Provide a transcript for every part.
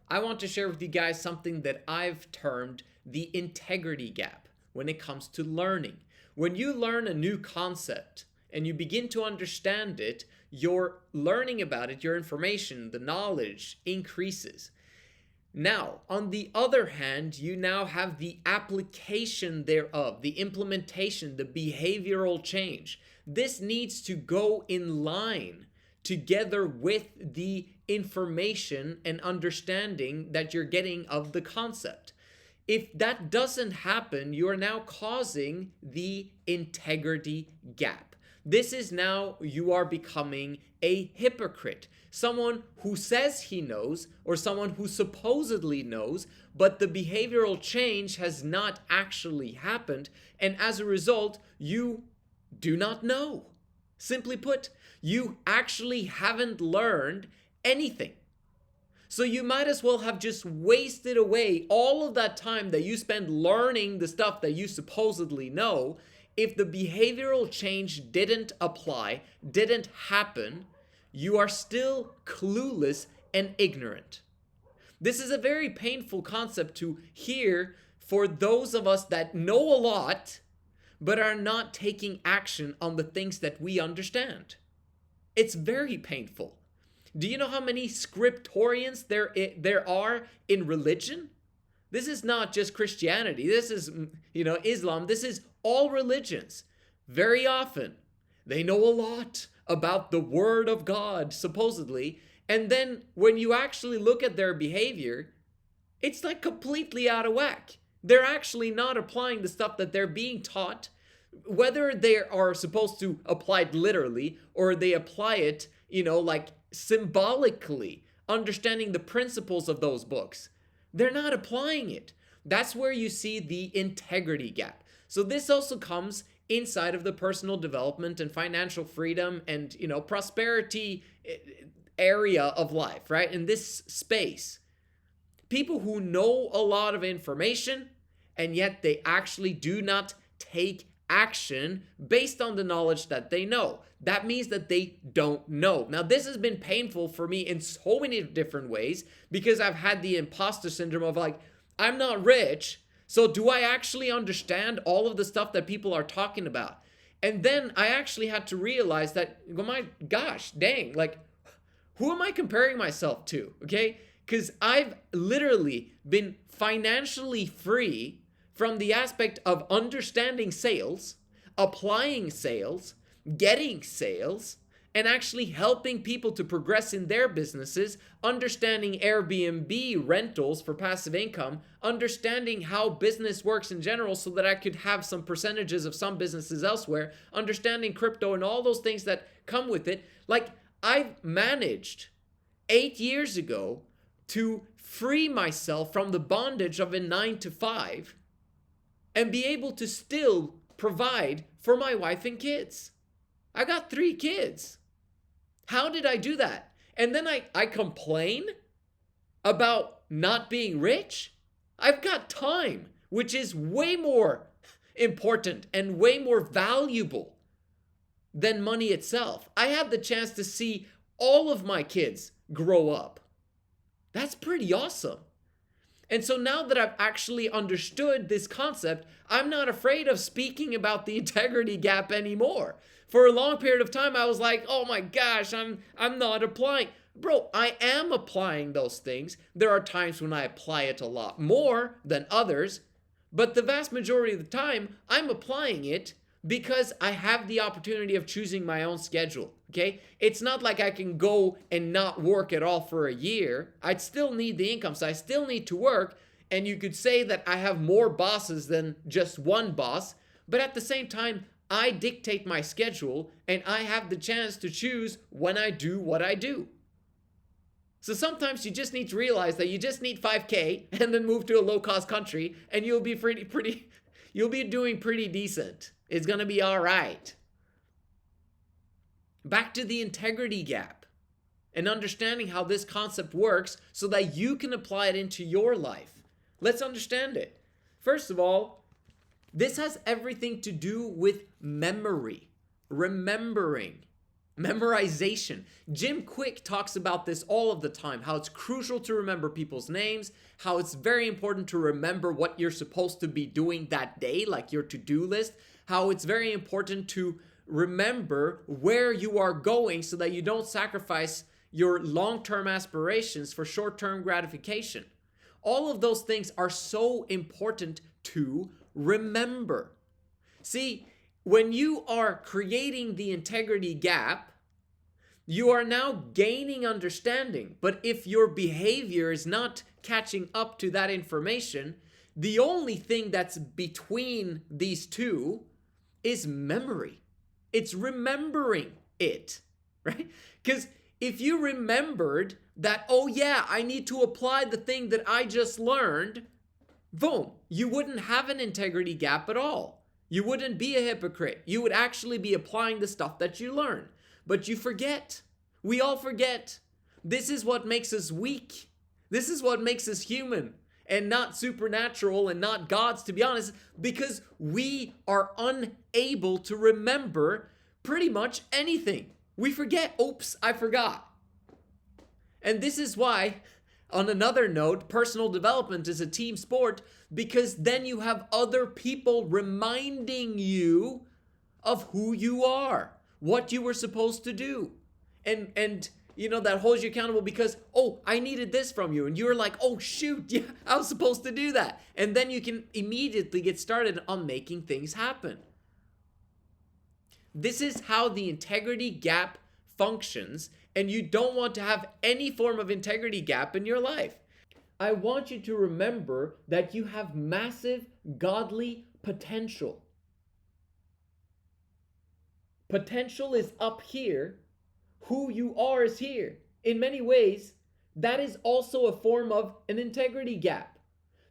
I want to share with you guys something that I've termed the integrity gap when it comes to learning. When you learn a new concept and you begin to understand it, your learning about it, your information, the knowledge increases. Now, on the other hand, you now have the application thereof, the implementation, the behavioral change. This needs to go in line together with the information and understanding that you're getting of the concept. If that doesn't happen, you are now causing the integrity gap. This is now you are becoming a hypocrite. Someone who says he knows, or someone who supposedly knows, but the behavioral change has not actually happened, and as a result, you do not know. Simply put, you actually haven't learned anything. So you might as well have just wasted away all of that time that you spend learning the stuff that you supposedly know. If the behavioral change didn't apply, didn't happen, you are still clueless and ignorant. This is a very painful concept to hear for those of us that know a lot, but are not taking action on the things that we understand. It's very painful. Do you know how many scriptorians there are in religion? This is not just Christianity. This is, Islam. This is all religions. Very often, they know a lot about the word of God, supposedly. And then when you actually look at their behavior, it's like completely out of whack. They're actually not applying the stuff that they're being taught, whether they are supposed to apply it literally or they apply it, like symbolically, understanding the principles of those books. They're not applying it. That's where you see the integrity gap. So this also comes inside of the personal development and financial freedom and, prosperity area of life, right? In this space, people who know a lot of information and yet they actually do not take action based on the knowledge that they know. That means that they don't know. Now, this has been painful for me in so many different ways because I've had the imposter syndrome of like, I'm not rich, so do I actually understand all of the stuff that people are talking about? And then I actually had to realize that, oh my gosh, dang, like, who am I comparing myself to? Okay? Because I've literally been financially free from the aspect of understanding sales, applying sales, getting sales, and actually helping people to progress in their businesses, understanding Airbnb rentals for passive income, understanding how business works in general so that I could have some percentages of some businesses elsewhere, understanding crypto and all those things that come with it. Like, I've managed 8 years ago to free myself from the bondage of a 9-to-5 and be able to still provide for my wife and kids. I got 3 kids. How did I do that? And then I complain about not being rich? I've got time, which is way more important and way more valuable than money itself. I had the chance to see all of my kids grow up. That's pretty awesome. And so now that I've actually understood this concept, I'm not afraid of speaking about the integrity gap anymore. For a long period of time, I was like, oh my gosh, I'm not applying. Bro, I am applying those things. There are times when I apply it a lot more than others, but the vast majority of the time, I'm applying it because I have the opportunity of choosing my own schedule, okay? It's not like I can go and not work at all for a year. I'd still need the income, so I still need to work, and you could say that I have more bosses than just one boss, but at the same time, I dictate my schedule, and I have the chance to choose when I do what I do. So sometimes you just need to realize that you just need 5K and then move to a low-cost country, and you'll be you'll be doing pretty decent. It's going to be all right. Back to the integrity gap and understanding how this concept works so that you can apply it into your life. Let's understand it. First of all, this has everything to do with memory, remembering. Memorization. Jim Quick talks about this all of the time, how it's crucial to remember people's names, how it's very important to remember what you're supposed to be doing that day, like your to-do list, how it's very important to remember where you are going so that you don't sacrifice your long-term aspirations for short-term gratification. All of those things are so important to remember. See, when you are creating the integrity gap, you are now gaining understanding. But if your behavior is not catching up to that information, the only thing that's between these two is memory. It's remembering it, right? Because if you remembered that, oh yeah, I need to apply the thing that I just learned, boom, you wouldn't have an integrity gap at all. You wouldn't be a hypocrite. You would actually be applying the stuff that you learn. But you forget. We all forget. This is what makes us weak. This is what makes us human and not supernatural and not gods, to be honest, because we are unable to remember pretty much anything. We forget. Oops, I forgot. And this is why, on another note, personal development is a team sport, because then you have other people reminding you of who you are, what you were supposed to do. And you know, that holds you accountable because, oh, I needed this from you. And you're like, oh, shoot, yeah, I was supposed to do that. And then you can immediately get started on making things happen. This is how the integrity gap functions, and you don't want to have any form of integrity gap in your life. I want you to remember that you have massive godly potential. Potential is up here. Who you are is here. In many ways, that is also a form of an integrity gap.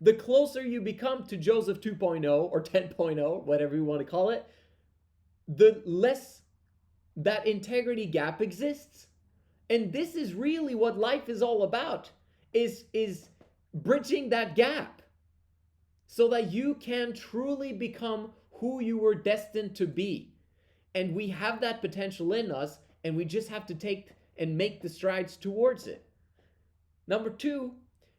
The closer you become to Joseph 2.0 or 10.0, whatever you want to call it, the less that integrity gap exists. And this is really what life is all about, is bridging that gap so that you can truly become who you were destined to be. And we have that potential in us, and we just have to take and make the strides towards it. Number two,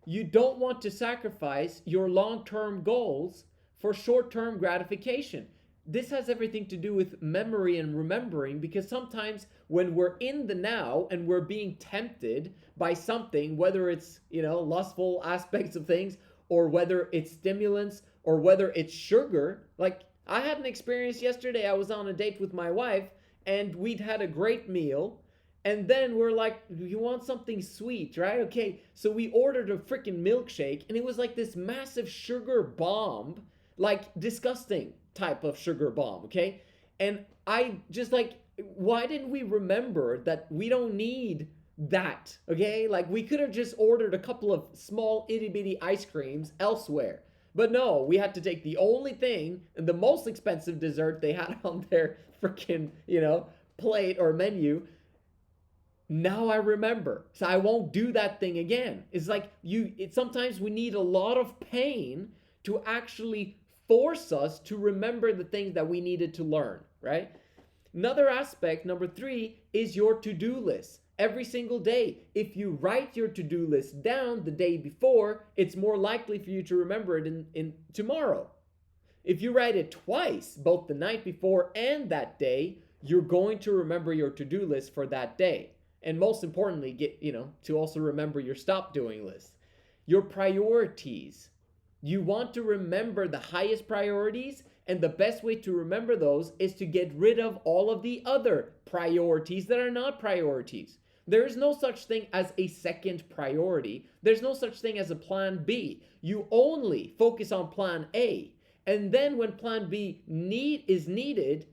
you don't want to sacrifice your long-term goals for short-term gratification. This has everything to do with memory and remembering, because sometimes when we're in the now and we're being tempted by something, whether it's, lustful aspects of things, or whether it's stimulants, or whether it's sugar. Like, I had an experience yesterday. I was on a date with my wife and we'd had a great meal. And then we're like, you want something sweet, right? Okay, so we ordered a freaking milkshake, and it was like this massive sugar bomb, like disgusting type of sugar bomb, okay? And I just like, why didn't we remember that we don't need that, okay? Like, we could have just ordered a couple of small itty bitty ice creams elsewhere. But no, we had to take the only thing and the most expensive dessert they had on their freaking, plate or menu. Now I remember. So I won't do that thing again. It's like sometimes we need a lot of pain to actually force us to remember the things that we needed to learn, right? Another aspect, number 3, is your to-do list. Every single day, if you write your to-do list down the day before, it's more likely for you to remember it in tomorrow. If you write it twice, both the night before and that day, you're going to remember your to-do list for that day. And most importantly, to also remember your stop doing list. Your priorities. You want to remember the highest priorities, and the best way to remember those is to get rid of all of the other priorities that are not priorities. There is no such thing as a second priority. There's no such thing as a plan B. You only focus on plan A. And then when plan B is needed,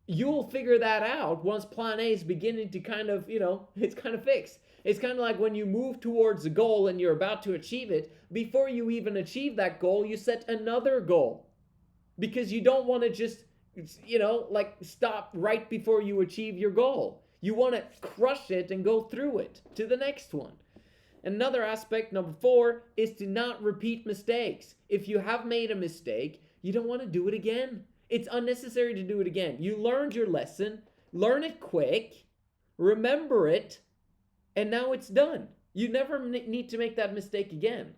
you'll figure that out once plan A is beginning to kind of, it's kind of fixed. It's kind of like when you move towards a goal and you're about to achieve it, before you even achieve that goal, you set another goal. Because you don't want to just, stop right before you achieve your goal. You want to crush it and go through it to the next one. Another aspect, number 4, is to not repeat mistakes. If you have made a mistake, you don't want to do it again. It's unnecessary to do it again. You learned your lesson. Learn it quick. remember it, and now it's done. You never need to make that mistake again.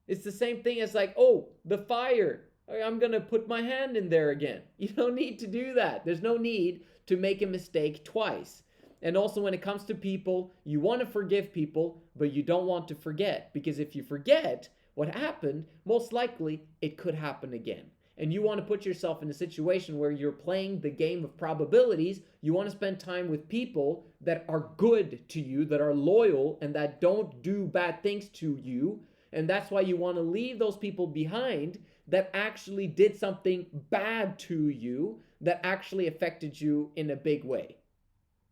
It's the same thing as like, oh, the fire. I'm going to put my hand in there again. You don't need to do that. There's no need to make a mistake twice. And also when it comes to people, you want to forgive people, but you don't want to forget. Because if you forget what happened, most likely it could happen again. And you want to put yourself in a situation where you're playing the game of probabilities. You want to spend time with people that are good to you, that are loyal, and that don't do bad things to you. And that's why you want to leave those people behind that actually did something bad to you, that actually affected you in a big way.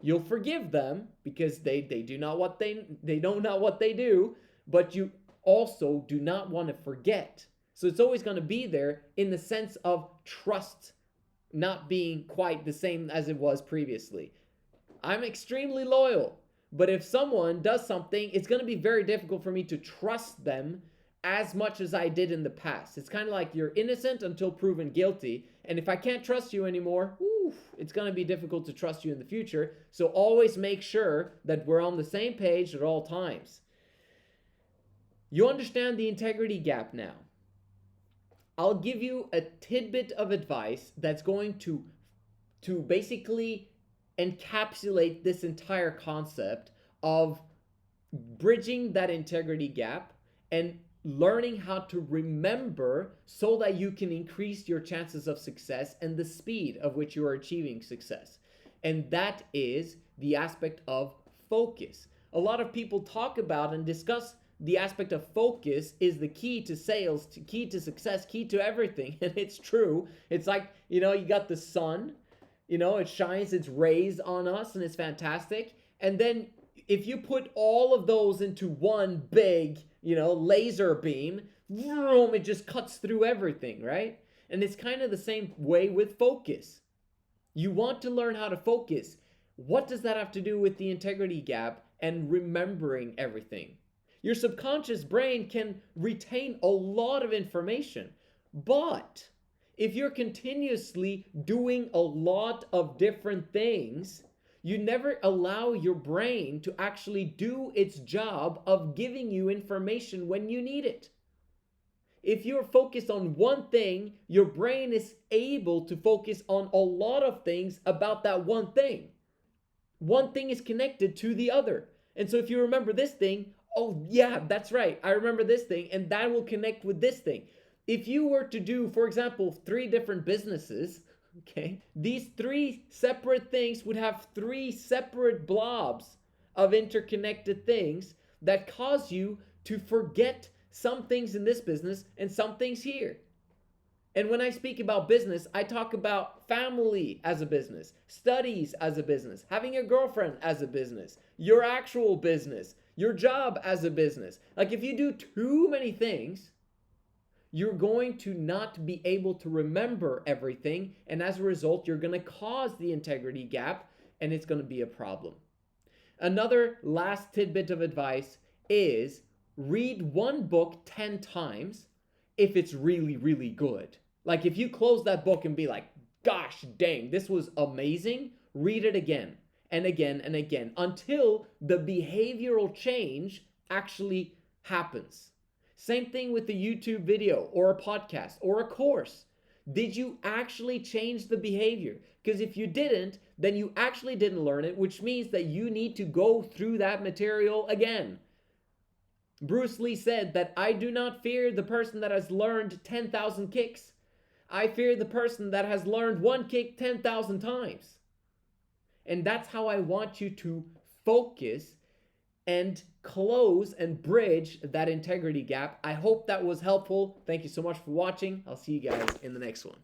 You'll forgive them because they do not what they know not what they do, but you also do not want to forget. So it's always going to be there in the sense of trust not being quite the same as it was previously. I'm extremely loyal, but if someone does something, it's going to be very difficult for me to trust them as much as I did in the past. It's kind of like you're innocent until proven guilty. And if I can't trust you anymore, it's going to be difficult to trust you in the future. So always make sure that we're on the same page at all times. You understand the integrity gap now. I'll give you a tidbit of advice that's going to basically encapsulate this entire concept of bridging that integrity gap and learning how to remember so that you can increase your chances of success and the speed of which you are achieving success. And that is the aspect of focus. A lot of people talk about and discuss the aspect of focus is the key to sales, key to success, key to everything. And it's true. It's like, you got the sun, it shines its rays on us and it's fantastic. And then if you put all of those into one big, laser beam, vroom, it just cuts through everything, right? And it's kind of the same way with focus. You want to learn how to focus. What does that have to do with the integrity gap and remembering everything? Your subconscious brain can retain a lot of information, but if you're continuously doing a lot of different things, you never allow your brain to actually do its job of giving you information when you need it. If you're focused on one thing, your brain is able to focus on a lot of things about that one thing. One thing is connected to the other. And so if you remember this thing, oh yeah, that's right, I remember this thing, and that will connect with this thing. If you were to do, for example, 3 different businesses, okay, these 3 separate things would have 3 separate blobs of interconnected things that cause you to forget some things in this business and some things here. And when I speak about business, I talk about family as a business, studies as a business, having a girlfriend as a business, your actual business, your job as a business. Like if you do too many things, you're going to not be able to remember everything. And as a result, you're going to cause the integrity gap and it's going to be a problem. Another last tidbit of advice is read one book 10 times if it's really, really good. Like if you close that book and be like, gosh dang, this was amazing, read it again and again and again until the behavioral change actually happens. Same thing with the YouTube video or a podcast or a course. Did you actually change the behavior? Because if you didn't, then you actually didn't learn it, which means that you need to go through that material again. Bruce Lee said that I do not fear the person that has learned 10,000 kicks. I fear the person that has learned one kick 10,000 times. And that's how I want you to focus and close and bridge that integrity gap. I hope that was helpful. Thank you so much for watching. I'll see you guys in the next one.